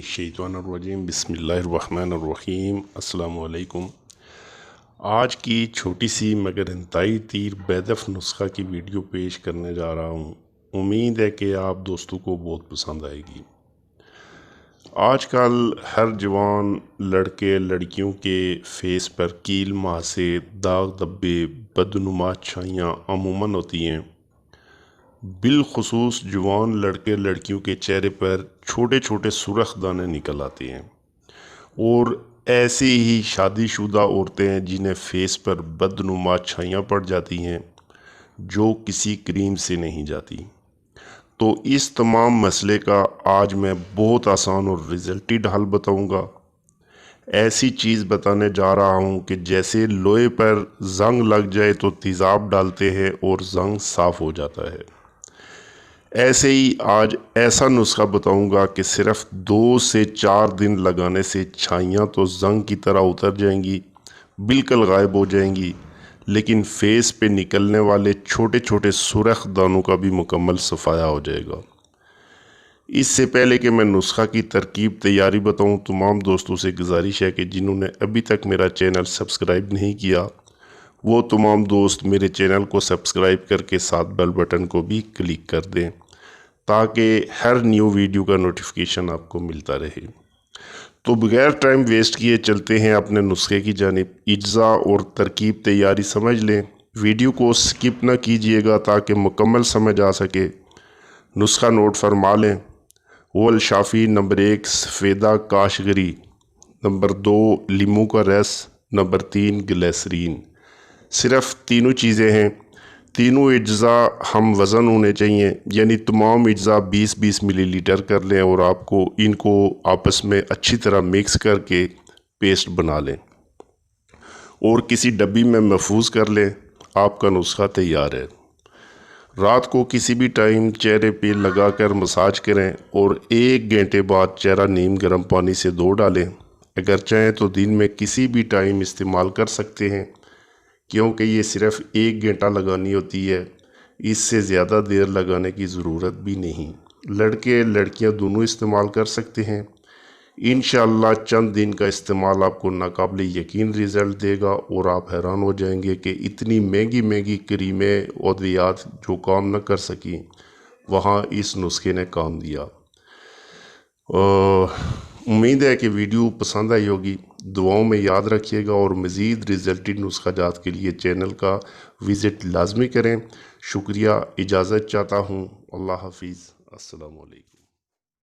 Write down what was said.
मिनश्शैतानिर्रजीम बिस्मिल्लाहिर्रहमानिर्रहीम अस्सलाम वालेकुम। आज की छोटी सी मगर इंतहाई तीर बेदफ नुस्खा की वीडियो पेश करने जा रहा हूँ। उम्मीद है कि आप दोस्तों को बहुत पसंद आएगी। आजकल हर जवान लड़के लड़कियों के फेस पर कील मुहासे, दाग धब्बे, बदनुमा छाइयाँ अमूमन होती हैं। बिलखुसूस जवान लड़के लड़कियों के चेहरे पर छोटे छोटे सुर्ख दाने निकल आते हैं और ऐसी ही शादीशुदा औरतें हैं जिन्हें फेस पर बदनुमा छाइयाँ पड़ जाती हैं जो किसी क्रीम से नहीं जाती। तो इस तमाम मसले का आज मैं बहुत आसान और रिजल्टेड हल बताऊंगा। ऐसी चीज़ बताने जा रहा हूं कि जैसे लोहे पर जंग लग जाए तो तेज़ाब डालते हैं और जंग साफ़ हो जाता है। ऐसे ही आज ऐसा नुस्खा बताऊंगा कि सिर्फ 2 से 4 दिन लगाने से छाइयाँ तो जंग की तरह उतर जाएंगी, बिल्कुल गायब हो जाएंगी, लेकिन फेस पे निकलने वाले छोटे छोटे सुर्ख दानों का भी मुकम्मल सफाया हो जाएगा। इससे पहले कि मैं नुस्खा की तरकीब तैयारी बताऊं, तमाम दोस्तों से गुजारिश है कि जिन्होंने अभी तक मेरा चैनल सब्सक्राइब नहीं किया वो तमाम दोस्त मेरे चैनल को सब्सक्राइब करके साथ बेल बटन को भी क्लिक कर दें ताकि हर न्यू वीडियो का नोटिफिकेशन आपको मिलता रहे। तो बगैर टाइम वेस्ट किए चलते हैं अपने नुस्खे की जानिब। इज्जा और तरकीब तैयारी समझ लें, वीडियो को स्किप ना कीजिएगा ताकि मुकम्मल समझ आ सके। नुस्खा नोट फरमा लें। वल शाफ़ी नंबर 1 सफ़ेदा काशगरी, नंबर 2 लीमू का रस, नंबर 3 ग्लिसरीन। सिर्फ तीनों चीज़ें हैं। तीनों अज्जा हम वज़न होने चाहिए, यानी तमाम अज्जा 20-20 मिलीलीटर कर लें और आपको इनको आपस में अच्छी तरह मिक्स करके पेस्ट बना लें और किसी डब्बी में महफूज कर लें। आपका नुस्खा तैयार है। रात को किसी भी टाइम चेहरे पे लगाकर मसाज करें और 1 घंटे बाद चेहरा नीम गर्म पानी से धो डालें। अगर चाहें तो दिन में किसी भी टाइम इस्तेमाल कर सकते हैं क्योंकि ये सिर्फ 1 घंटा लगानी होती है, इससे ज़्यादा देर लगाने की ज़रूरत भी नहीं। लड़के लड़कियां दोनों इस्तेमाल कर सकते हैं। इंशाअल्लाह चंद दिन का इस्तेमाल आपको नाकाबिले यकीन रिज़ल्ट देगा और आप हैरान हो जाएंगे कि इतनी महंगी महंगी क्रीमें और अद्वियात जो काम न कर सकी वहाँ इस नुस्खे ने काम दिया। उम्मीद है कि वीडियो पसंद आई होगी। दुआओं में याद रखिएगा और मज़ीद रिजल्टेड नुस्खा जात के लिए चैनल का विज़िट लाजमी करें। शुक्रिया, इजाज़त चाहता हूँ। अल्लाह हाफिज़, अस्सलाम वालेकुम।